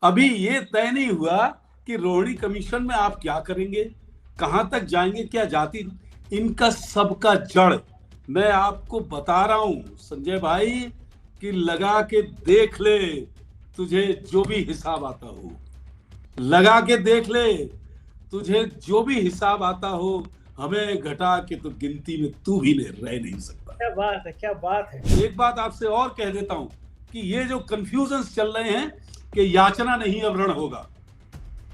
अभी ये तय नहीं हुआ कि रोहिणी कमीशन में आप क्या करेंगे, कहां तक जाएंगे, क्या जाति, इनका सबका जड़ मैं आपको बता रहा हूं संजय भाई कि लगा के देख ले, तुझे जो भी हिसाब आता हो लगा के देख ले, तुझे जो भी हिसाब आता हो, हमें घटा के तो गिनती में तू भी रह नहीं सकता। क्या बात है, क्या बात है। एक बात आपसे और कह देता हूं कि ये जो कंफ्यूजन्स चल रहे हैं कि याचना नहीं अब रण होगा,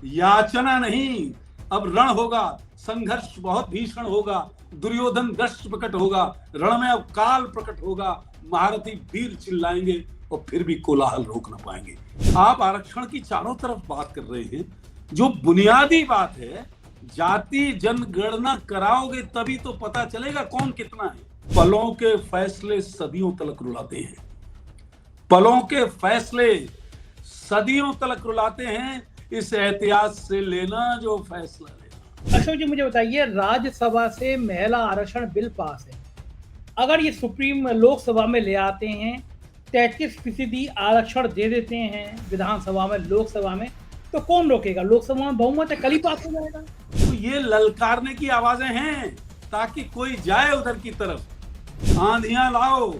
याचना नहीं अब रण होगा, संघर्ष बहुत भीषण होगा, दुर्योधन दृष्ट प्रकट होगा, रण में अब काल प्रकट होगा, महारथी वीर चिल्लाएंगे और फिर भी कोलाहल रोक ना पाएंगे। आप आरक्षण की चारों तरफ बात कर रहे हैं, जो बुनियादी बात है, जाति जनगणना कराओगे तभी तो पता चलेगा कौन कितना है। पलों के फैसले सदियों तलक रुलाते हैं, पलों के फैसले सदियों तलक रुलाते हैं, इस एहतियात से लेना जो फैसला लेना। अशोक जी, मुझे बताइए, राज्यसभा से महिला आरक्षण बिल पास है, अगर ये सुप्रीम लोकसभा में ले आते हैं, 33% आरक्षण दे देते हैं विधानसभा में, लोकसभा में, तो कौन रोकेगा? लोकसभा में बहुमत है, कल ही पास हो जाएगा। तो ये ललकारने की आवाजें हैं ताकि कोई जाए उधर की तरफ। आंधियां लाओ,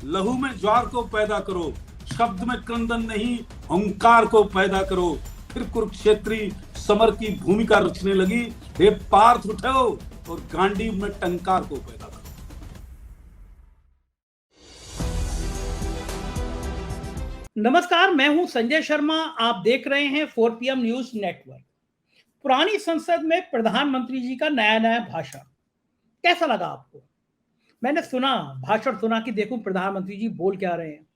लहू में ज्वार को पैदा करो, शब्द में क्रंदन नहीं हुंकार को पैदा करो, फिर कुरुक्षेत्री समर की भूमिका रचने लगी, हे पार्थ उठो और गांडीव में टंकार को पैदा करो। नमस्कार, मैं हूं संजय शर्मा, आप देख रहे हैं 4PM न्यूज नेटवर्क। पुरानी संसद में प्रधानमंत्री जी का नया नया भाषण कैसा लगा आपको? मैंने भाषण सुना कि देखो प्रधानमंत्री जी बोल क्या रहे हैं,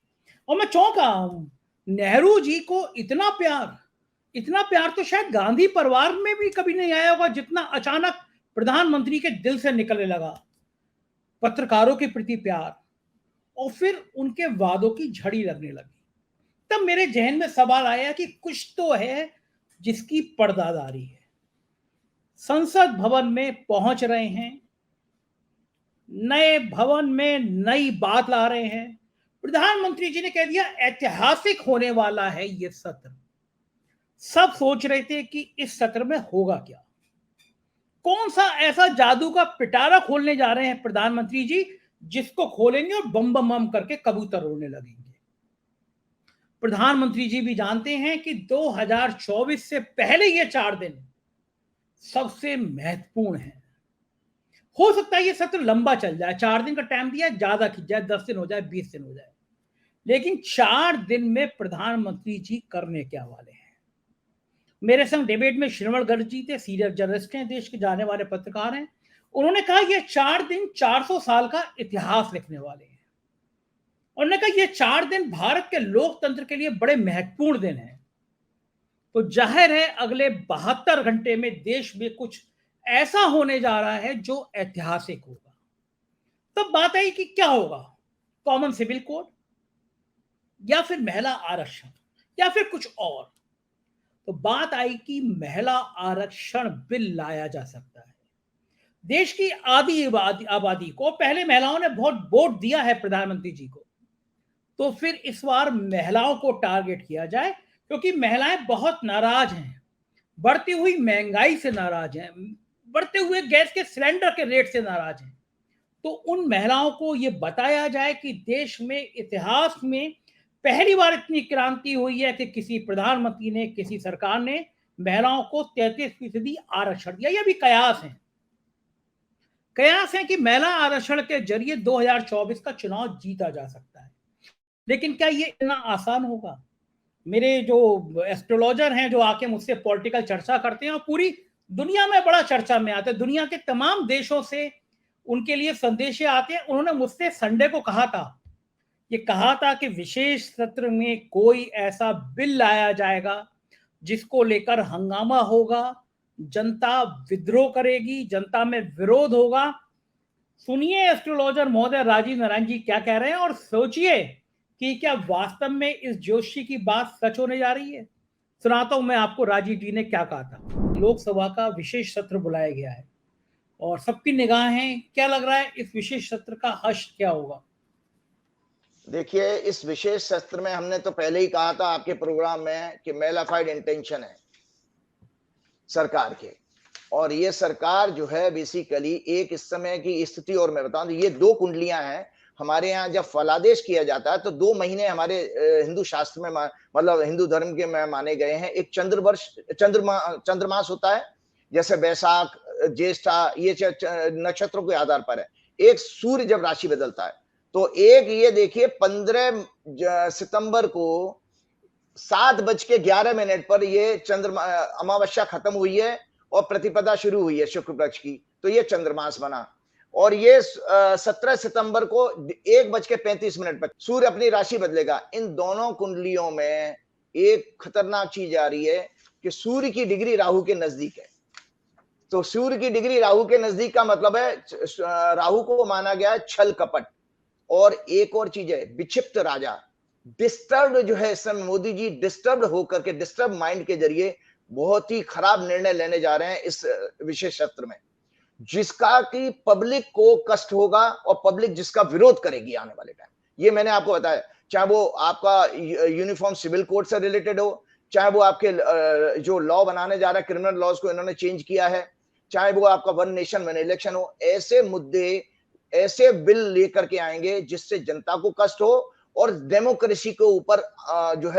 और मैं चौंका। नेहरू जी को इतना प्यार तो शायद गांधी परिवार में भी कभी नहीं आया होगा, जितना अचानक प्रधानमंत्री के दिल से निकलने लगा। पत्रकारों के प्रति प्यार और फिर उनके वादों की झड़ी लगने लगी। तब मेरे जहन में सवाल आया कि कुछ तो है जिसकी पर्दादारी है। संसद भवन में पहुंच रहे हैं, नए भवन में नई बात ला रहे हैं। प्रधानमंत्री जी ने कह दिया ऐतिहासिक होने वाला है ये सत्र। सब सोच रहे थे कि इस सत्र में होगा क्या, कौन सा ऐसा जादू का पिटारा खोलने जा रहे हैं प्रधानमंत्री जी, जिसको खोलेंगे और बम बम बम करके कबूतर उड़ने लगेंगे। प्रधानमंत्री जी भी जानते हैं कि 2024 से पहले ये 4 दिन सबसे महत्वपूर्ण है। हो सकता है ये सत्र लंबा चल जाए, 4 दिन का टाइम दिया, ज्यादा खिंच जाए, 10 दिन हो जाए, 20 दिन हो जाए, लेकिन 4 दिन में प्रधानमंत्री जी करने क्या वाले हैं। मेरे संग डिबेट में श्रीवण गर्ग जी थे, सीनियर जर्नलिस्ट हैं, देश के जाने वाले पत्रकार हैं। उन्होंने कहा ये 4 दिन 400 साल का इतिहास लिखने वाले हैं। उन्होंने कहा ये 4 दिन भारत के लोकतंत्र के लिए बड़े महत्वपूर्ण दिन हैं। तो जाहिर है अगले 72 घंटे में देश में कुछ ऐसा होने जा रहा है जो ऐतिहासिक होगा। तब बात आई कि क्या होगा, कॉमन सिविल कोड या फिर महिला आरक्षण या फिर कुछ और। तो बात आई कि महिला आरक्षण बिल लाया जा सकता है। देश की आधी आबादी को पहले महिलाओं ने बहुत वोट दिया है प्रधानमंत्री जी को, तो फिर इस बार महिलाओं को टारगेट किया जाए, क्योंकि महिलाएं बहुत नाराज हैं, बढ़ती हुई महंगाई से नाराज हैं, बढ़ते हुए गैस के सिलेंडर के रेट से नाराज हैं। तो उन महिलाओं को यह बताया जाए कि देश में इतिहास में पहली बार इतनी क्रांति हुई है कि किसी प्रधानमंत्री ने, किसी सरकार ने महिलाओं को 33% आरक्षण दिया। यह भी कयास है कि महिला आरक्षण के जरिए 2024 का चुनाव जीता जा सकता है। लेकिन क्या ये इतना आसान होगा? मेरे जो एस्ट्रोलॉजर हैं, जो आके मुझसे पॉलिटिकल चर्चा करते हैं और पूरी दुनिया में बड़ा चर्चा में आते हैं, दुनिया के तमाम देशों से उनके लिए संदेशे आते हैं, उन्होंने मुझसे संडे को कहा था कि विशेष सत्र में कोई ऐसा बिल लाया जाएगा जिसको लेकर हंगामा होगा, जनता विद्रोह करेगी, जनता में विरोध होगा। सुनिए एस्ट्रोलॉजर महोदय राजीव नारायण जी क्या कह रहे हैं, और सोचिए कि क्या वास्तव में इस जोशी की बात सच होने जा रही है। सुनाता हूं मैं आपको राजीव जी ने क्या कहा था। लोकसभा का विशेष सत्र बुलाया गया है और सबकी निगाहें, क्या लग रहा है इस विशेष सत्र का हश्र क्या होगा? देखिए, इस विशेष सत्र में हमने तो पहले ही कहा था आपके प्रोग्राम में कि मेलाफाइड इंटेंशन है सरकार के, और ये सरकार जो है बेसिकली एक इस समय की स्थिति, और मैं बताऊं तो ये दो कुंडलियां हैं हमारे यहाँ। जब फलादेश किया जाता है तो 2 महीने हमारे हिंदू शास्त्र में मतलब हिंदू धर्म के में माने गए हैं। एक चंद्रमास होता है, जैसे बैसाख, ज्येष्ठा, ये नक्षत्रों के आधार पर है। एक सूर्य जब राशि बदलता है, तो एक ये देखिए 15 सितंबर को 7:11 पर ये अमावस्या खत्म हुई है और प्रतिपदा शुरू हुई है शुक्ल पक्ष की, तो ये चंद्रमास बना। और ये 17 सितंबर को 1:35 पर सूर्य अपनी राशि बदलेगा। इन दोनों कुंडलियों में एक खतरनाक चीज आ रही है कि सूर्य की डिग्री राहु के नजदीक है। तो सूर्य की डिग्री राहु के नजदीक का मतलब है राहु को माना गया है छल कपट। और एक और चीज है, विक्षिप्त राजा, डिस्टर्ब जो है इस समय मोदी जी डिस्टर्ब होकर के, डिस्टर्ब माइंड के जरिए बहुत ही खराब निर्णय लेने जा रहे हैं इस विशेष सत्र में, जिसका कि पब्लिक को कष्ट होगा और पब्लिक जिसका विरोध करेगी आने वाले टाइम। ये मैंने आपको बताया, चाहे वो आपका यूनिफॉर्म सिविल कोड से रिलेटेड हो, चाहे वो आपके जो लॉ बनाने जा रहा है, क्रिमिनल लॉज को इन्होंने चेंज किया है, चाहे वो आपका वन नेशन वन इलेक्शन हो। ऐसे मुद्दे, ऐसे बिल लेकर के आएंगे जिससे जनता को कष्ट हो और डेमोक्रेसी के ऊपर जो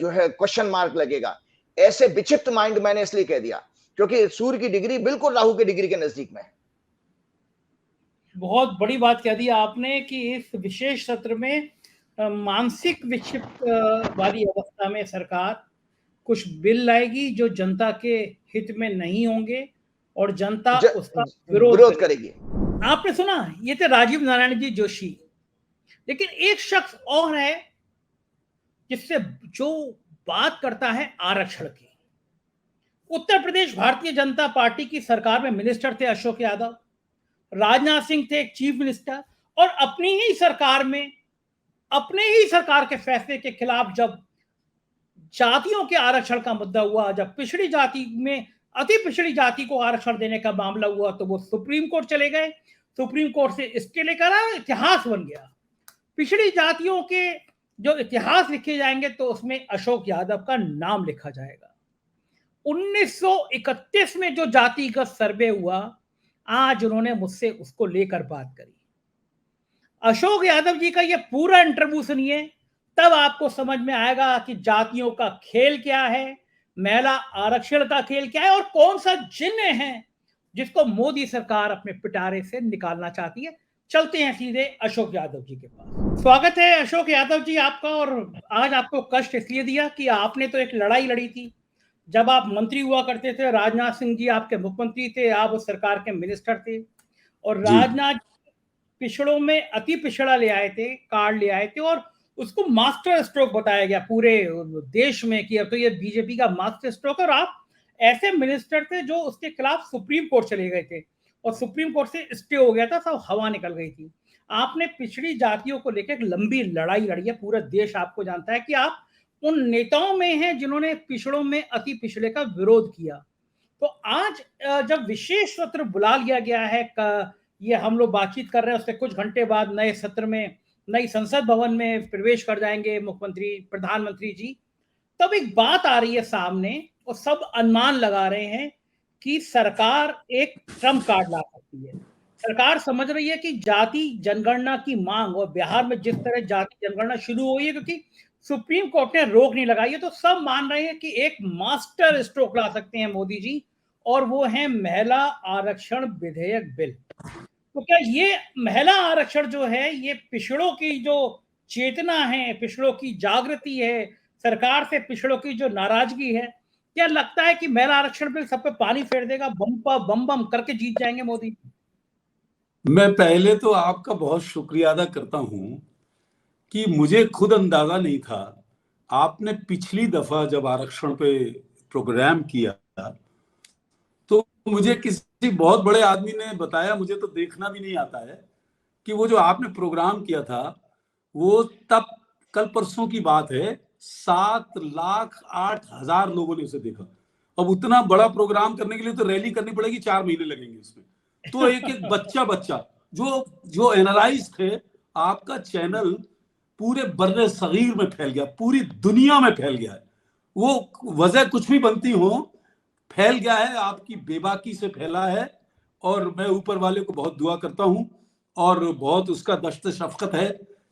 है क्वेश्चन मार्क लगेगा। ऐसे विचित्र माइंड मैंने इसलिए कह दिया क्योंकि सूर्य की डिग्री बिल्कुल राहु की डिग्री के नजदीक में है। बहुत बड़ी बात कह दी आपने कि इस विशेष सत्र में मानसिक विक्षिप्त वाली अवस्था में सरकार कुछ बिल लाएगी जो जनता के हित में नहीं होंगे और जनता उसका विरोध करेगी। आपने सुना, ये थे राजीव नारायण जी जोशी। लेकिन एक शख्स और है जिससे जो बात करता है आरक्षण की। उत्तर प्रदेश भारतीय जनता पार्टी की सरकार में मिनिस्टर थे अशोक यादव, राजनाथ सिंह थे चीफ मिनिस्टर, और अपनी ही सरकार में, अपने ही सरकार के फैसले के खिलाफ जब जातियों के आरक्षण का मुद्दा हुआ, जब पिछड़ी जाति में अति पिछड़ी जाति को आरक्षण देने का मामला हुआ, तो वो सुप्रीम कोर्ट चले गए। सुप्रीम कोर्ट से स्टे लेकर इतिहास बन गया। पिछड़ी जातियों के जो इतिहास लिखे जाएंगे तो उसमें अशोक यादव का नाम लिखा जाएगा। 1931 में जो जातिगत सर्वे हुआ, आज उन्होंने मुझसे उसको लेकर बात करी। अशोक यादव जी का ये पूरा इंटरव्यू सुनिए, तब आपको समझ में आएगा कि जातियों का खेल क्या है, महिला आरक्षण का खेल क्या है, और कौन सा जिन्न है जिसको मोदी सरकार अपने पिटारे से निकालना चाहती है। चलते हैं सीधे अशोक यादव जी के पास। स्वागत है अशोक यादव जी आपका। और आज आपको कष्ट इसलिए दिया कि आपने तो एक लड़ाई लड़ी थी जब आप मंत्री हुआ करते थे। राजनाथ सिंह जी आपके मुख्यमंत्री थे, आप उस सरकार के मिनिस्टर थे, और राजनाथ पिछड़ों में अति पिछड़ा ले आए थे, कार्ड ले आए थे, और उसको मास्टर स्ट्रोक बताया गया पूरे देश में कि अब तो ये बीजेपी का मास्टर स्ट्रोक। और आप ऐसे मिनिस्टर थे जो उसके खिलाफ सुप्रीम कोर्ट चले गए थे और सुप्रीम कोर्ट से स्टे हो गया था, सब हवा निकल गई थी। आपने पिछड़ी जातियों को लेकर एक लंबी लड़ाई लड़ी है, पूरा देश आपको जानता है कि आप उन नेताओं में हैं जिन्होंने पिछड़ों में अति पिछड़े का विरोध किया। तो आज जब विशेष सत्र बुला लिया गया है, ये हम लोग बातचीत कर रहे हैं, उसके कुछ घंटे बाद नए सत्र में नई संसद भवन में प्रवेश कर जाएंगे मुख्यमंत्री प्रधानमंत्री जी, तब एक बात आ रही है सामने और सब अनुमान लगा रहे हैं कि सरकार एक ट्रम्प कार्ड ला सकती है। सरकार समझ रही है कि जाति जनगणना की मांग, और बिहार में जिस तरह जाति जनगणना शुरू हुई है क्योंकि सुप्रीम कोर्ट ने रोक नहीं लगाई है, तो सब मान रहे हैं कि एक मास्टर स्ट्रोक ला सकते हैं मोदी जी, और वो है महिला आरक्षण विधेयक बिल। तो क्या ये महिला आरक्षण जो है, ये पिछड़ों की जो चेतना है, पिछड़ों की जागृति है, सरकार से पिछड़ों की जो नाराजगी है, क्या लगता है कि महिला आरक्षण बिल सब पे पानी फेर देगा, बम बम करके जीत जाएंगे मोदी? मैं पहले तो आपका बहुत शुक्रिया अदा करता हूं कि मुझे खुद अंदाजा नहीं था। आपने पिछली दफा जब आरक्षण पे प्रोग्राम किया तो मुझे किसी बहुत बड़े आदमी ने बताया, मुझे तो देखना भी नहीं आता है, कि वो जो आपने प्रोग्राम किया था वो तब कल परसों की बात है, 7,08,000 लोगों ने उसे देखा। अब उतना बड़ा प्रोग्राम करने के लिए तो रैली करनी पड़ेगी, 4 महीने लगेंगे उसमें। तो एक एक बच्चा जो एनालाइज थे, आपका चैनल पूरे बर्रे सगीर में फैल गया, पूरी दुनिया में फैल गया है। वो वजह कुछ भी बनती हो, फैल गया है, आपकी बेबाकी से फैला है। और मैं ऊपर वाले को बहुत दुआ करता हूं और बहुत उसका दश्त शफकत है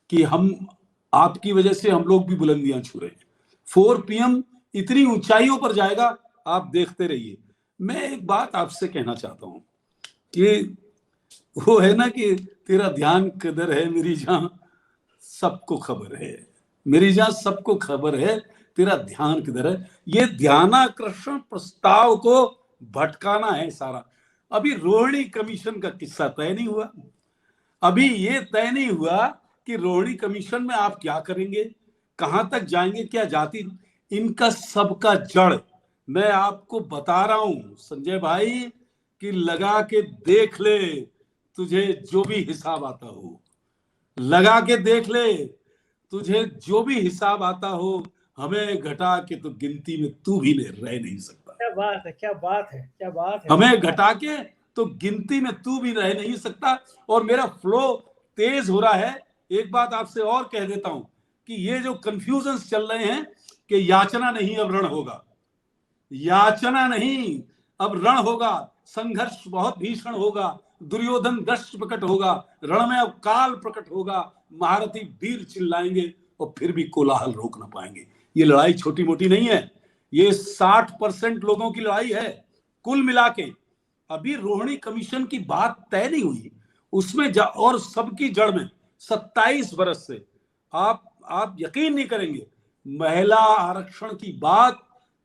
कि हम आपकी वजह से हम लोग भी बुलंदियां छू रहे हैं। 4 PM इतनी ऊंचाइयों पर जाएगा, आप देखते रहिए। मैं एक बात आपसे कहना चाहता हूं कि वो है ना कि तेरा ध्यान किधर है मेरी जान, सबको खबर है। मेरी जान सबको खबर है तेरा ध्यान किधर है। ये ध्यानाकर्षण प्रस्ताव को भटकाना है सारा। अभी रोहिणी कमीशन का किस्सा तय नहीं हुआ, अभी ये तय नहीं हुआ कि रोहिणी कमीशन में आप क्या करेंगे, कहां तक जाएंगे, क्या जाति, इनका सबका जड़ मैं आपको बता रहा हूं संजय भाई कि लगा के देख ले, तुझे जो भी हिसाब आता हो, लगा के देख ले, तुझे जो भी हिसाब आता हो, हमें घटा के तो गिनती में तू भी रह नहीं सकता। क्या बात है, क्या बात है, क्या बात है। हमें घटा के तो गिनती में तू भी रह नहीं सकता। और मेरा फ्लो तेज हो रहा है। एक बात आपसे और कह देता हूं कि ये जो कंफ्यूजन चल रहे हैं कि याचना नहीं अब रण होगा, याचना नहीं अब रण होगा, संघर्ष बहुत भीषण होगा, दुर्योधन दष्ट प्रकट होगा, रण में अब काल प्रकट होगा, महारथी वीर चिल्लाएंगे और फिर भी कोलाहल रोक ना पाएंगे। ये लड़ाई छोटी मोटी नहीं है, ये 60% लोगों की लड़ाई है कुल मिला के। अभी रोहिणी कमीशन की बात तय नहीं हुई, उसमें और सबकी जड़ में 27 बरस से आप यकीन नहीं करेंगे, महिला आरक्षण की बात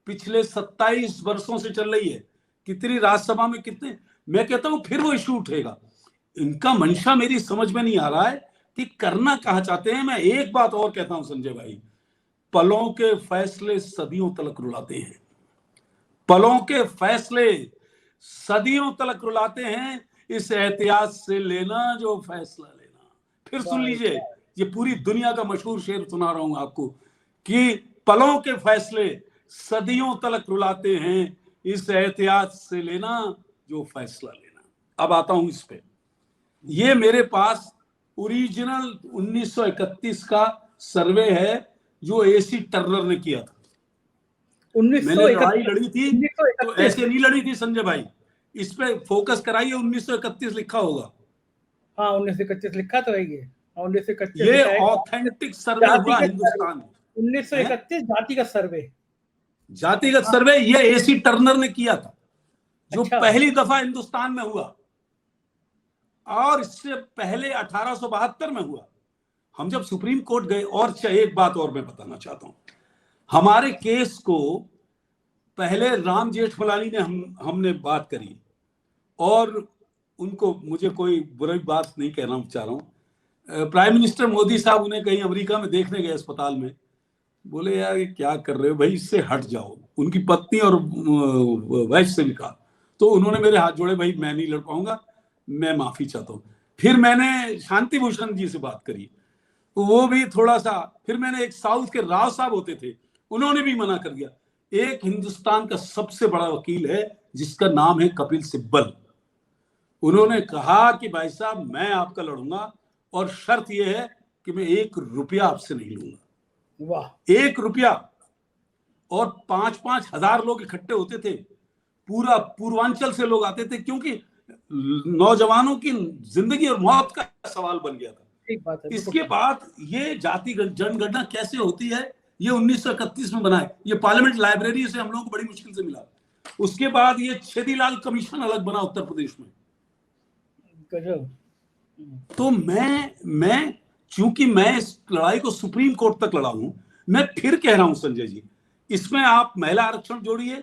पिछले 27 वर्षों से चल रही है। कितनी राज्यसभा में कितने, मैं कहता हूं फिर वो इश्यू उठेगा। इनका मंशा मेरी समझ में नहीं आ रहा है कि करना कहां चाहते हैं। मैं एक बात और कहता हूं संजय भाई, पलों के फैसले सदियों तलक रुलाते हैं, पलों के फैसले सदियों तलक रुलाते हैं, इस एहतियात से लेना जो फैसला लेना। फिर सुन लीजिए, ये पूरी दुनिया का मशहूर शेर सुना रहा हूं आपको कि पलों के फैसले सदियों तलक रुलाते हैं, इस एहतियात से लेना जो फैसला लेना। अब आता हूं इस पे, ये मेरे पास ओरिजिनल 1931 का सर्वे है जो AC टर्नर ने किया था। मैंने लड़ाई लड़ी थी तो ऐसे नहीं लड़ी थी संजय भाई, इस पे फोकस कराइए, 1931 लिखा होगा। हाँ 1931 लिखा तो है ये 1931 ये ऑथेंटिक सर्वे हुआ हिंदुस्तान में। 1931 जातिगत सर्वे, जातिगत सर्वे ये AC टर्नर ने किया था, जो अच्छा। पहली दफा हिंदुस्तान में हुआ, और इससे पहले 1872 में हुआ। हम जब सुप्रीम कोर्ट गए, और एक बात और मैं बताना चाहता हूं, हमारे केस को पहले राम जेठमलानी ने हमने बात करी, और उनको, मुझे कोई बुरी बात नहीं कहना चाह रहा हूं, प्राइम मिनिस्टर मोदी साहब उन्हें कहीं अमेरिका में देखने गए अस्पताल में, बोले यार ये क्या कर रहे हो भाई, इससे हट जाओ। उनकी पत्नी और वाइफ से भी कहा, तो उन्होंने मेरे हाथ जोड़े, भाई मैं नहीं लड़ पाऊंगा, मैं माफी चाहता हूं। फिर मैंने शांति भूषण जी से बात करी, तो वो भी थोड़ा सा, फिर मैंने एक साउथ के राव साहब होते थे, उन्होंने भी मना कर दिया। एक हिंदुस्तान का सबसे बड़ा वकील है जिसका नाम है कपिल सिब्बल, उन्होंने कहा कि भाई साहब मैं आपका लड़ूंगा, और शर्त यह है कि मैं 1 रुपया आपसे नहीं लूंगा। वाह, 1 रुपया। और 5-5 हजार लोग इकट्ठे होते थे, पूरा पूर्वांचल से लोग आते थे, क्योंकि नौजवानों की जिंदगी और मौत का सवाल बन गया था। इसके बाद ये जाति जनगणना कैसे होती है, ये 1931 में बनाए, ये पार्लियामेंट लाइब्रेरी से हम लोगों को बड़ी मुश्किल से मिला। उसके बाद ये छेदीलाल कमीशन अलग बना उत्तर प्रदेश में। तो मैं चूंकि मैं इस लड़ाई को सुप्रीम कोर्ट तक लड़ा हूं, मैं फिर कह रहा हूं संजय जी, इसमें आप महिला आरक्षण जोड़िए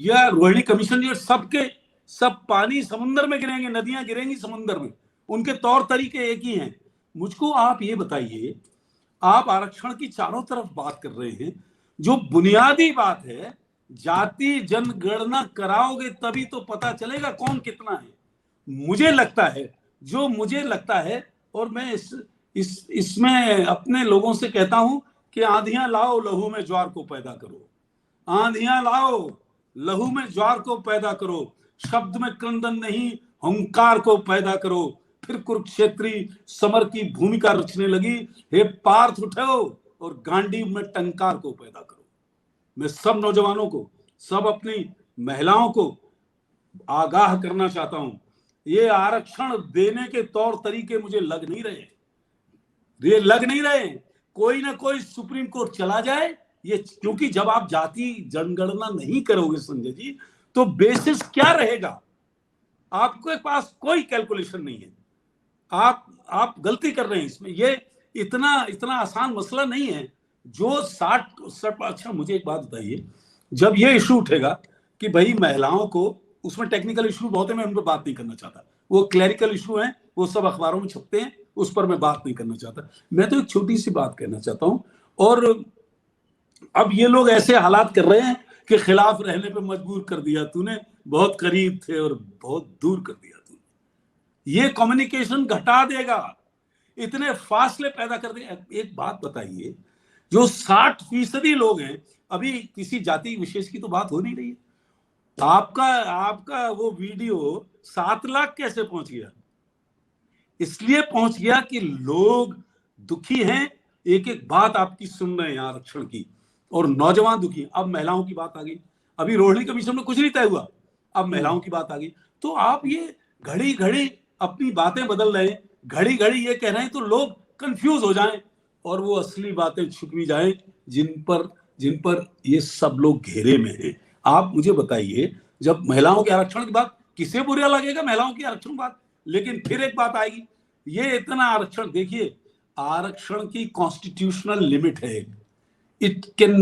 या रोहिणी कमीशन जोड़िए, सबके सब पानी समुद्र में गिरेंगे, नदियां गिरेंगी समुद्र में, उनके तौर तरीके एक ही हैं। मुझको आप ये बताइए, आप आरक्षण की चारों तरफ बात कर रहे हैं, जो बुनियादी बात है, जाति जनगणना कराओगे तभी तो पता चलेगा कौन कितना है। मुझे लगता है और मैं इसमें अपने लोगों से कहता हूं कि आंधियां लाओ लहू में ज्वार को पैदा करो, आंधियां लाओ लहू में ज्वार को पैदा करो, शब्द में क्रंदन नहीं हंकार को पैदा करो, फिर कुरुक्षेत्री समर की भूमिका रचने लगी। हे पार्थ उठो और गांडीव में टंकार को पैदा करो। मैं सब नौजवानों को, सब अपनी महिलाओं को आगाह करना चाहता हूं, ये आरक्षण देने के तौर तरीके मुझे लग नहीं रहे। कोई ना कोई सुप्रीम कोर्ट चला जाए ये, क्योंकि जब आप जाति जनगणना नहीं करोगे संजय जी, तो बेसिस क्या रहेगा? आपके पास कोई कैलकुलेशन नहीं है। आप गलती कर रहे हैं इसमें। ये इतना आसान मसला नहीं है। जो 60 अच्छा, मुझे एक बात बताइए, जब ये इशू उठेगा कि भाई महिलाओं को, उसमें टेक्निकल इशू बहुत है, मैं उन पर बात नहीं करना चाहता, वो क्लैरिकल इशू है, वो सब अखबारों में छपते हैं, उस पर मैं बात नहीं करना चाहता। मैं तो एक छोटी सी बात कहना चाहता हूं। और अब ये लोग ऐसे हालात कर रहे हैं कि खिलाफ रहने पे मजबूर कर दिया तूने, बहुत करीब थे और बहुत दूर कर दिया तूने। ये कम्युनिकेशन घटा देगा, इतने फासले पैदा कर देगा। एक बात बताइए, जो 60% लोग हैं, अभी किसी जाति विशेष की तो बात हो नहीं रही है। आपका वो वीडियो 7 लाख कैसे पहुंच गया? इसलिए पहुंच गया कि लोग दुखी हैं, एक एक बात आपकी सुन रहे हैं आरक्षण की, और नौजवान दुखी। अब महिलाओं की बात आ गई, अभी रोहिणी कमीशन में कुछ नहीं तय हुआ, अब महिलाओं की बात आ गई। तो आप ये घड़ी घड़ी अपनी बातें बदल रहे हैं, घड़ी घड़ी ये कह रहे हैं तो लोग कंफ्यूज हो जाएं और वो असली बातें छुप भी जाएं जिन पर ये सब लोग घेरे में हैं। आप मुझे बताइए, जब महिलाओं के आरक्षण की बात, किसे बुरा लगेगा महिलाओं की आरक्षण बात? लेकिन फिर एक बात आएगी, ये इतना आरक्षण, देखिए आरक्षण की कॉन्स्टिट्यूशनल लिमिट है, it can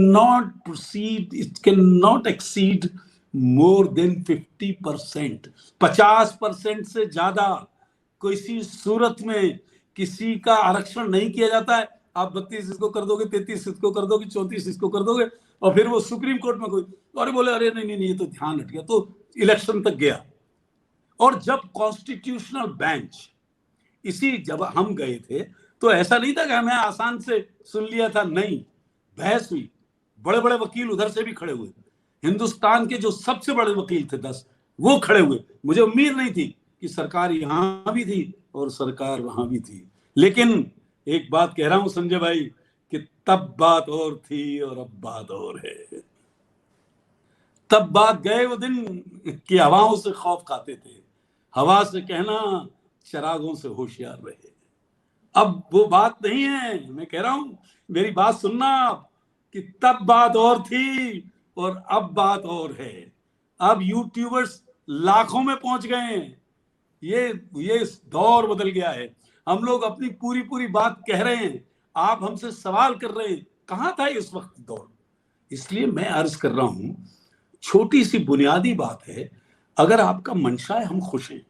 not exceed more than 50%। 50% से ज्यादा किसी सूरत में किसी का आरक्षण नहीं किया जाता है। आप 32 इसको कर दोगे, 33 इसको कर दोगे, 34 इसको कर दोगे, और फिर वो सुप्रीम कोर्ट में कोई और बोले अरे नहीं ये तो ध्यान हट गया, तो इलेक्शन तक गया। और जब कॉन्स्टिट्यूशनल बेंच, जब हम गए थे तो ऐसा नहीं था कि हमें आसान से सुन लिया था, नहीं, बहस हुई, बड़े बड़े वकील उधर से भी खड़े हुए, हिंदुस्तान के जो सबसे बड़े वकील थे 10, वो खड़े हुए। मुझे उम्मीद नहीं थी कि सरकार यहां भी थी और सरकार वहां भी थी। लेकिन एक बात कह रहा हूं संजय भाई, कि तब बात और थी और अब बात और है। तब बात गए वो दिन कि हवाओं से खौफ खाते थे, हवा से कहना चरागों से होशियार रहे। अब वो बात नहीं है। मैं कह रहा हूं, मेरी बात सुनना आप, कि तब बात और थी और अब बात और है। अब यूट्यूबर्स लाखों में पहुंच गए हैं, ये दौर बदल गया है। हम लोग अपनी पूरी बात कह रहे हैं, आप हमसे सवाल कर रहे हैं, कहां था इस वक्त दौर? इसलिए मैं अर्ज कर रहा हूं, छोटी सी बुनियादी बात है, अगर आपका मंशा है हम खुश हैं।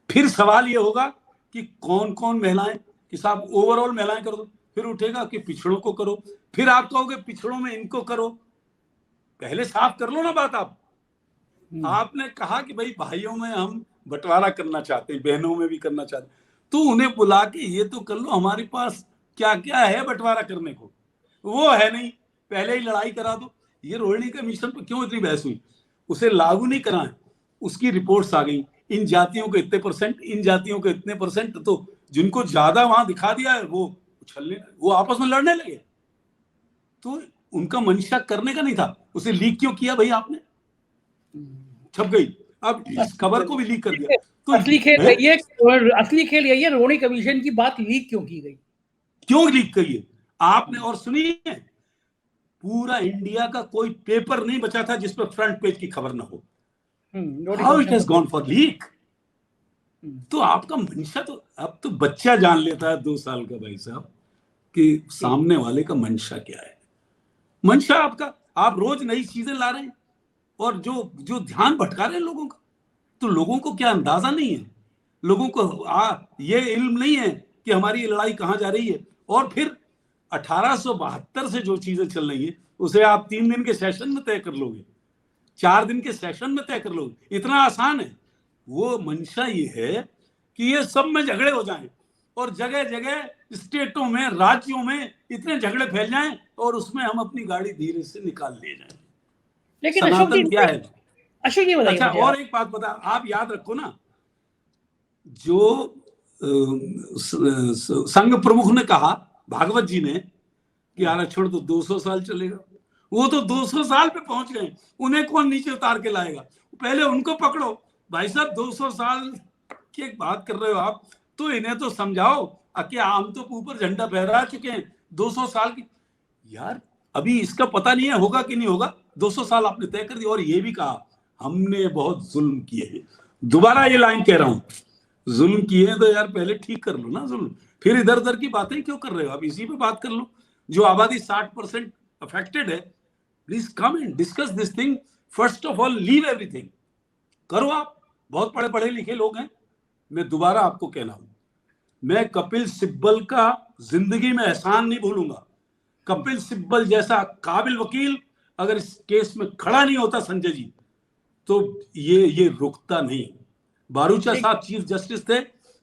फिर सवाल ये होगा कि कौन कौन महिलाएं, कि साहब ओवरऑल महिलाएं कर दो, फिर उठेगा कि पिछड़ों को करो, फिर आप कहोगे पिछड़ों में इनको करो। पहले साफ कर लो ना बात। आपने कहा कि भाई भाइयों में हम बंटवारा करना चाहते हैं, बहनों में भी करना चाहते हैं, तो उन्हें बुला के ये तो कर लो, हमारे पास क्या क्या है बंटवारा करने को, वो है नहीं, पहले ही लड़ाई करा दो। ये रोहिणी कमीशन पर क्यों इतनी बहस हुई? उसे लागू नहीं कराएं, उसकी रिपोर्ट्स आ गई, इन जातियों के इतने %, इन जातियों के इतने %, तो जिनको ज्यादा वहां दिखा दिया है वो उछलने, वो आपस में लड़ने लगे। तो उनका मंशा करने का नहीं था, उसे लीक क्यों किया भाई आपने? छप गई, अब इस खबर को भी लीक कर दिया। तो असली खेल यही है, रोहिणी कमीशन की बात लीक क्यों की गई, क्यों लीक करिए आपने? और सुनिए, पूरा इंडिया का कोई पेपर नहीं बचा था जिस पर फ्रंट पेज की खबर ना हो। How it has gone for leak. तो आपका मंशा तो अब तो बच्चा जान लेता है 2 साल का भाई साहब, कि सामने वाले का मंशा क्या है। मंशा आपका, आप रोज नई चीजें ला रहे हैं और जो ध्यान भटका रहे हैं लोगों का। तो लोगों को क्या अंदाजा नहीं है, लोगों को ये इल्म नहीं है कि हमारी ये लड़ाई कहां जा रही है। और फिर 1872 से जो चीजें चल रही है उसे आप 3 दिन के सेशन में तय कर लोगे, 4 दिन के सेशन में तय कर लोगे, इतना आसान है। वो मंशा ये है कि ये सब में झगड़े हो जाएं और जगह जगह स्टेटों में, राज्यों में इतने झगड़े फैल जाएं और उसमें हम अपनी गाड़ी धीरे से निकाल ले जाएं। लेकिन सनातन क्या है? अशोक ये बताइए। अच्छा, और एक बात बता, आप याद रखो ना, जो संघ प्रमुख ने कहा, भागवत जी ने, कि आरक्षण तो 200 साल चलेगा। वो तो 200 साल पे पहुंच गए, उन्हें कौन नीचे उतार के लाएगा? पहले उनको पकड़ो भाई साहब। 200 साल की एक बात कर रहे हो आप, तो इन्हें तो समझाओ। क्या हम तो ऊपर झंडा फहरा चुके हैं 200 साल की? यार अभी इसका पता नहीं है होगा कि नहीं होगा। 200 साल आपने तय कर दिया और ये भी कहा हमने बहुत जुल्म किए हैं। दोबारा ये लाइन कह रहा हूं, जुल्म किए हैं तो यार पहले ठीक कर लो ना जुल्म, फिर इधर उधर की बातें क्यों कर रहे हो? आप इसी पे बात कर लो। जो आबादी 60% अफेक्टेड है, please come and discuss this thing. First of all leave everything, करो। आप बहुत पढ़े पढ़े लिखे लोग हैं। मैं दोबारा आपको कहना हूं, मैं कपिल सिब्बल का जिंदगी में एहसान नहीं भूलूंगा। कपिल सिब्बल जैसा काबिल वकील अगर इस केस में खड़ा नहीं होता संजय जी, तो ये रुकता नहीं। बारूचा साहब चीफ जस्टिस थे,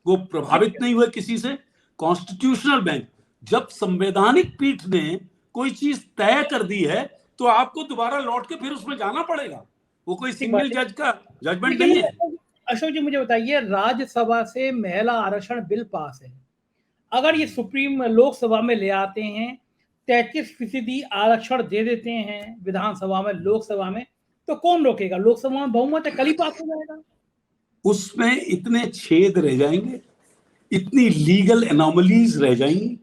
वो प्रभावित नहीं हुए किसी से। कॉन्स्टिट्यूशनल बेंच, जब संवैधानिक पीठ ने कोई चीज तय कर दी है तो आपको दोबारा लौट के फिर उसमें जाना पड़ेगा। वो कोई सिंगल जज का जजमेंट नहीं है। अशोक जी मुझे बताइए, राज्यसभा से महिला आरक्षण बिल पास है, अगर ये सुप्रीम लोकसभा में ले आते हैं, 33% आरक्षण दे देते हैं विधानसभा में, लोकसभा में, तो कौन रोकेगा? लोकसभा में बहुमत है, कल ही पास हो जाएगा। उसमें इतने छेद रह जाएंगे, इतनी लीगल एनोमलीज रह जाएंगी।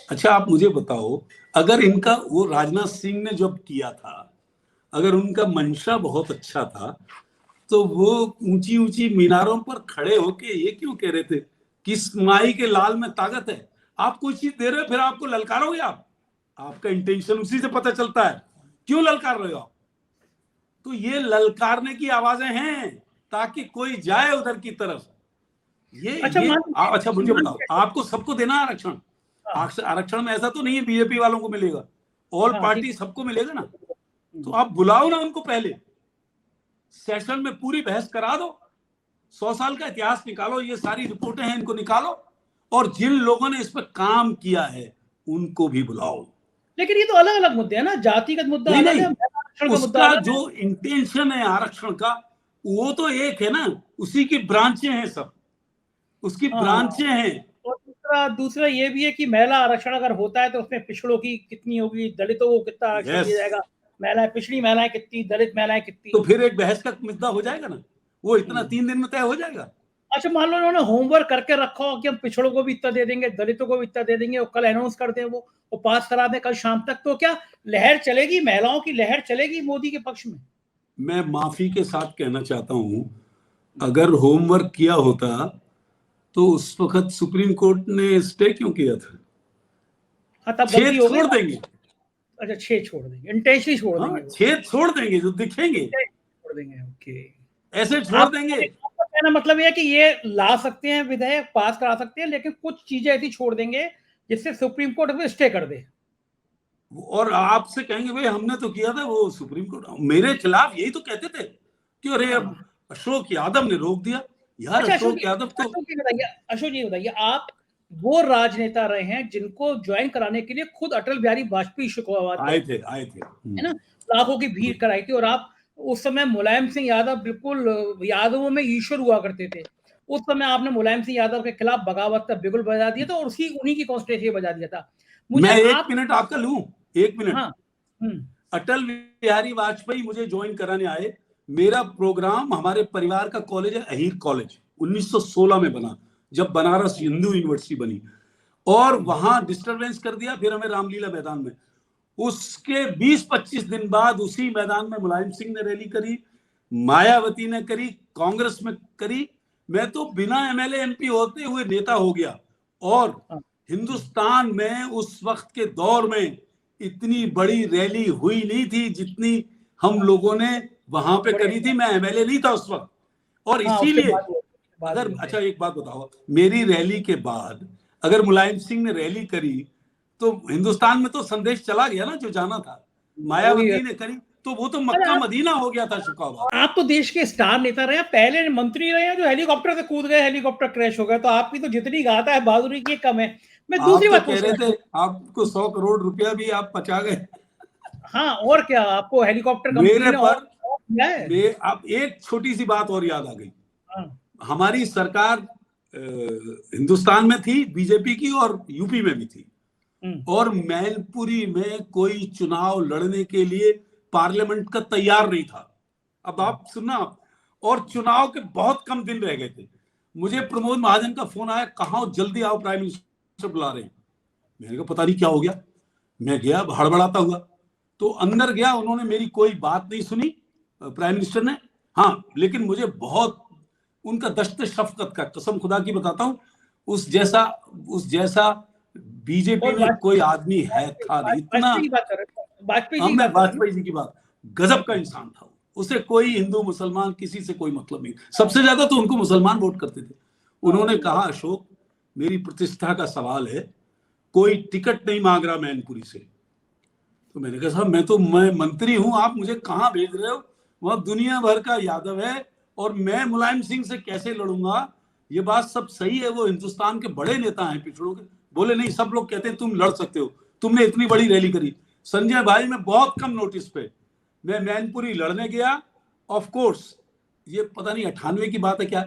अच्छा आप मुझे बताओ, अगर इनका वो राजनाथ सिंह ने जब किया था, अगर उनका मंशा बहुत अच्छा था, तो वो ऊंची ऊंची मीनारों पर खड़े होके ये क्यों कह रहे थे कि इस माई के लाल में ताकत है? आप कोई चीज दे रहे हो फिर आपको ललकारोगे आप? आपका इंटेंशन उसी से पता चलता है, क्यों ललकार रहे हो आप? तो ये ललकारने की आवाजें हैं ताकि कोई जाए उधर की तरफ। अच्छा मुझे बताओ, आपको सबको देना आरक्षण? आरक्षण में ऐसा तो नहीं है बीजेपी वालों को मिलेगा, ऑल पार्टी सबको मिलेगा ना। तो आप बुलाओ ना उनको, पहले सेशन में पूरी बहस करा दो, 100 साल का इतिहास निकालो, ये सारी रिपोर्टें हैं इनको निकालो, और जिन लोगों ने इस पर काम किया है उनको भी बुलाओ। लेकिन ये तो अलग अलग मुद्दे हैं ना, जातिगत मुद्दा अलग है, आरक्षण का मुद्दा अलग है। जो इंटेंशन है आरक्षण का वो तो एक है ना, उसी की ब्रांचें हैं, सब उसकी ब्रांचें हैं। और दूसरा ये भी है कि महिला आरक्षण अगर होता है तो उसमें पिछड़ों की कितनी होगी, दलितों को कितना आरक्षण दिया जाएगा, महिलाएं, पिछड़ी महिलाएं कितनी, दलित महिलाएं कितनी, तो फिर एक बहस का मुद्दा हो जाएगा ना, वो इतना 3 दिन में तय हो जाएगा। अच्छा मान लो उन्होंने होमवर्क करके रखा हो कि हम पिछड़ों को भी इतना दे देंगे, दलितों को भी इतना दे देंगे, और कल अनाउंस कर दें वो पास करा दें कल शाम तक, तो क्या लहर चलेगी, महिलाओं की लहर चलेगी मोदी के पक्ष में? मैं माफी के साथ कहना चाहता हूं, अगर होमवर्क किया होता तो उस वक्त सुप्रीम कोर्ट ने स्टे क्यों किया था? तब गलती हो गई। छोड़ देंगे। अच्छा 6 छोड़ देंगे, इंटेंशनली छोड़ देंगे। 6 छोड़ देंगे जो दिखेंगे, छोड़ देंगे। ओके, ऐसे छोड़ देंगे। कहना मतलब ये कि ये ला सकते हैं, विधेयक पास करा सकते हैं, लेकिन कुछ चीजें ऐसी छोड़ देंगे जिससे सुप्रीम कोर्ट में स्टे कर दे। और आपसे कहेंगे भाई हमने तो किया था, वो सुप्रीम कोर्ट मेरे खिलाफ यही तो कहते थे कि अरे अब अशोक यादव ने रोक दिया। यार अच्छा, अशोक यादव तो अशोक जी बताइए, आप वो राजनेता रहे हैं जिनको ज्वाइन कराने के लिए खुद अटल बिहारी वाजपेयी शेखावत आए थे है ना, लाखों की भीड़ कराई थी, और आप उस समय मुलायम सिंह यादव बिल्कुल यादवों में ईश्वर हुआ करते थे, उस समय आपने मुलायम सिंह यादव के खिलाफ बगावत का बिगुल बजा दिया था और उन्हीं की कॉन्स्टिट्यूएंसी बजा दिया था। मैं 1 मिनट आपका लूं, 1 मिनट। हाँ, अटल बिहारी वाजपेयी मुझे ज्वाइन कराने आए। मेरा प्रोग्राम, हमारे परिवार का कॉलेज है अहीर कॉलेज, 1916 में बना, जब बनारस हिंदू यूनिवर्सिटी बनी, और वहां डिस्टरबेंस कर दिया, फिर हमें रामलीला मैदान में। उसके 20-25 दिन बाद उसी मैदान में मुलायम सिंह ने रैली करी, मायावती ने करी, कांग्रेस में करी। मैं तो बिना एमएलए एमपी होते हुए नेता हो गया, और हिंदुस्तान में उस वक्त के दौर में इतनी बड़ी रैली हुई नहीं थी जितनी हम लोगों ने वहां पे करी थी। मैं एमएलए नहीं था उस वक्त, और इसीलिए अगर अच्छा एक बात बताओ, मेरी रैली के बाद अगर मुलायम सिंह ने रैली करी तो हिंदुस्तान में तो संदेश चला गया ना, जो जाना था। मायावती ने करी तो वो तो मक्का मदीना हो गया था शुक्राबाद। आप तो देश के स्टार नेता रहे, पहले मंत्री रहे, जो हेलीकॉप्टर से कूद गए, हेलीकॉप्टर क्रैश हो गया, तो आपकी तो जितनी गाता है बहादुरी की कम है। मैं दूसरी बात कह रहे थे, आपको 100 करोड़ रुपया भी आप पचा गए। हाँ, और क्या, आपको हेलीकॉप्टर मेरे पर अब एक छोटी सी बात और याद आ गई। हमारी सरकार हिंदुस्तान में थी बीजेपी की और यूपी में भी थी, और मैनपुरी में कोई चुनाव लड़ने के लिए पार्लियामेंट का तैयार नहीं था। अब आप सुनना, और चुनाव के बहुत कम दिन रह गए थे। मुझे प्रमोद महाजन का फोन आया, कहा जल्दी आओ, प्राइम मिनिस्टर बुला रहे हैं। मैंने कहा पता नहीं क्या हो गया। मैं गया हड़बड़ाता हुआ, तो अंदर गया, उन्होंने मेरी कोई बात नहीं सुनी प्राइम मिनिस्टर ने। हाँ, लेकिन मुझे बहुत उनका दश्त शफकत का, कसम खुदा की बताता हूँ, उस जैसा बीजेपी में कोई आदमी था नहीं। इतना, मैं वाजपेयी जी की बात, गजब का इंसान था। उसे कोई हिंदू मुसलमान किसी से कोई मतलब नहीं, सबसे ज्यादा तो उनको मुसलमान वोट करते थे। उन्होंने कहा अशोक, मेरी प्रतिष्ठा का सवाल है, कोई टिकट नहीं मांग रहा मैनपुरी से। तो मैंने कहा साहब मैं मंत्री हूं, आप मुझे कहां भेज रहे हो? वह दुनिया भर का यादव है और मैं मुलायम सिंह से कैसे लड़ूंगा? ये बात सब सही है, वो हिंदुस्तान के बड़े नेता हैं पिछड़ों के। बोले नहीं, सब लोग कहते हैं तुम लड़ सकते हो, तुमने इतनी बड़ी रैली करी। संजय भाई, मैं बहुत कम नोटिस पे मैं मैनपुरी लड़ने गया। ऑफ कोर्स ये पता नहीं 98 की बात है क्या,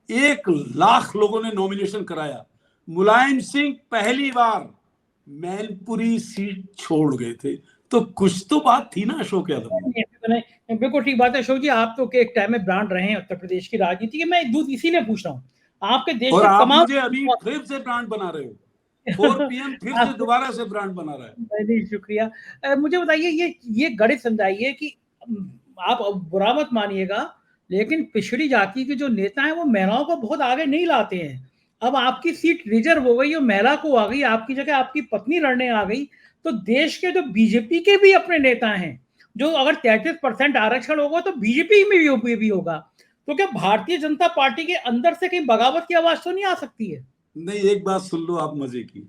1 लाख लोगों ने नॉमिनेशन कराया। मुलायम सिंह पहली बार मैनपुरी सीट छोड़ गए थे, तो कुछ तो बात थी ना अशोक यादव। बिल्कुल ठीक बात है अशोक जी, आप तो एक टाइम में ब्रांड रहे हैं उत्तर प्रदेश की राजनीति के। मैं इसीलिए पूछ रहा हूँ, आपके देश और में आप तमाम, मुझे अभी फिर से ब्रांड बना रहे हो, 4 PM फिर से दोबारा से ब्रांड बना रहा है। नहीं, शुक्रिया। मुझे बताइए, ये गणित समझाइए कि आप बुरा मत मानिएगा, लेकिन पिछड़ी जाति के जो नेता हैं वो महिलाओं को बहुत आगे नहीं लाते हैं। अब आपकी सीट रिजर्व हो गई और महिला को आ गई, आपकी जगह आपकी पत्नी लड़ने आ गई, तो देश के जो बीजेपी के भी अपने नेता हैं, जो अगर 33% आरक्षण होगा तो बीजेपी में भी होगा, तो क्या भारतीय जनता पार्टी के अंदर से कहीं बगावत की आवाज तो नहीं आ सकती है? नहीं, एक बात सुन लो आप मजे की,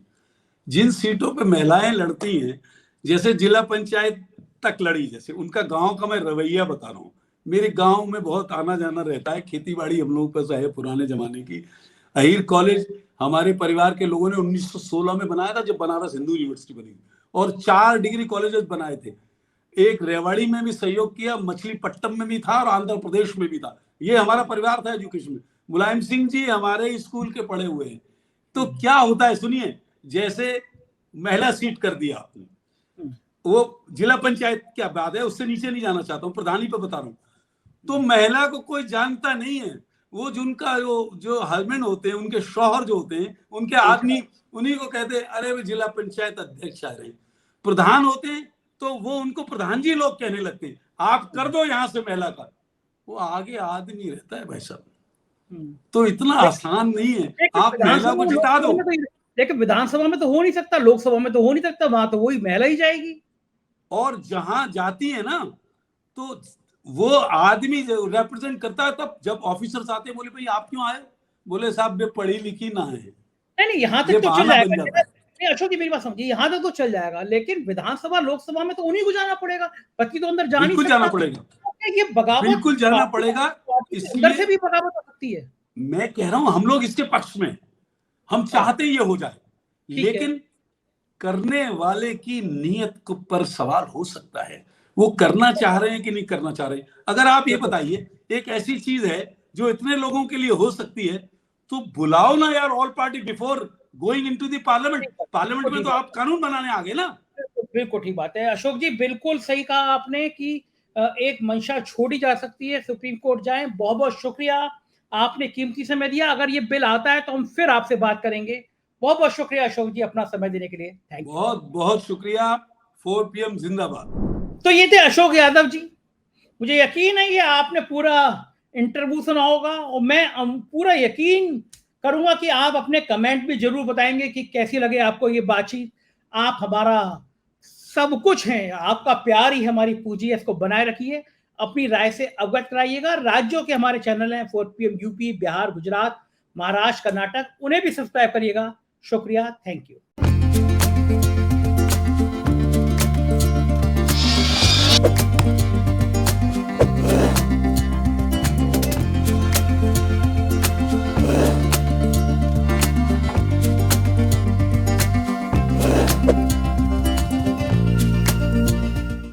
जिन सीटों पे महिलाएं लड़ती हैं, जैसे जिला पंचायत तक लड़ी, जैसे उनका गांव का मैं रवैया बता रहा हूँ। मेरे गांव में बहुत आना जाना रहता है, खेती बाड़ी हम लोगों पर है पुराने जमाने की। अहीर कॉलेज हमारे परिवार के लोगों ने 1916 में बनाया था, जब बनारस हिंदू यूनिवर्सिटी बनी, और 4 डिग्री कॉलेजेस बनाए थे। एक रेवाड़ी में भी सहयोग किया, मछलीपट्टनम में भी था और आंध्र प्रदेश में भी था। ये हमारा परिवार था एजुकेशन में। मुलायम सिंह जी हमारे स्कूल के पढ़े हुए हैं। तो क्या होता है सुनिए, जैसे महिला सीट कर दिया आपने, वो जिला पंचायत क्या बात है, उससे नीचे नहीं जाना चाहता हूँ, प्रधानी पे बता रहा हूँ। तो महिला को कोई जानता नहीं है, वो जिनका जो हस्बैंड होते हैं, उनके शौहर जो होते हैं, उनके आदमी, उन्हीं को कहते हैं अरे वे जिला पंचायत अध्यक्ष आ रहे हैं। प्रधान होते हैं तो वो उनको प्रधान जी लोग कहने लगते हैं, आप कर दो यहाँ से महिला का, वो आगे आदमी रहता है भाई साहब। तो इतना आसान नहीं है, आप महिला को जिता दो। लेकिन विधानसभा में तो हो नहीं सकता, लोकसभा में तो हो नहीं सकता, वहां तो वही महिला ही जाएगी। और जहां जाती है ना, तो वो आदमी रिप्रेजेंट करता है। तब जब ऑफिसर्स आते हैं, बोले भाई आप क्यों आए? बोले साहब वे पढ़ी लिखी ना है। नहीं, यहाँ तक तो चल जाएगा। नहीं अशोक जी, मेरी बात समझिए, यहाँ तक तो चल जाएगा, लेकिन विधानसभा लोकसभा में तो उन्हीं को जाना पड़ेगा, पति तो अंदर जाना पड़ेगा। ये बगावत बिल्कुल जाना पड़ेगा, अंदर से भी बगावत हो सकती है। मैं कह रहा हूं हम लोग इसके पक्ष में, हम चाहते ये हो जाए, लेकिन करने वाले की नीयत पर सवाल हो सकता है, वो करना चाह रहे हैं कि नहीं करना चाह रहे। अगर आप ये बताइए, एक ऐसी चीज है जो इतने लोगों के लिए हो सकती है, तो बुलाओ ना यार all party before going into the parliament. Parliament में तो आप कानून बनाने आ गए ना। बिल्कुल ठीक बात है अशोक जी, बिल्कुल सही कहा आपने कि एक मंशा छोड़ी जा सकती है, सुप्रीम कोर्ट जाए। बहुत बहुत शुक्रिया, आपने कीमती समय दिया। अगर ये बिल आता है तो हम फिर आपसे बात करेंगे। बहुत बहुत शुक्रिया अशोक जी अपना समय देने के लिए। थैंक यू, बहुत बहुत शुक्रिया। 4 PM जिंदाबाद। तो ये थे अशोक यादव जी। मुझे यकीन है कि आपने पूरा इंटरव्यू सुना होगा, और मैं पूरा यकीन करूंगा कि आप अपने कमेंट भी जरूर बताएंगे कि कैसी लगे आपको ये बातचीत। आप हमारा सब कुछ हैं, आपका प्यार ही हमारी पूंजी है, इसको बनाए रखिए, अपनी राय से अवगत कराइएगा। राज्यों के हमारे चैनल हैं 4 PM यूपी, बिहार, गुजरात, महाराष्ट्र, कर्नाटक, उन्हें भी सब्सक्राइब करिएगा। शुक्रिया, थैंक यू।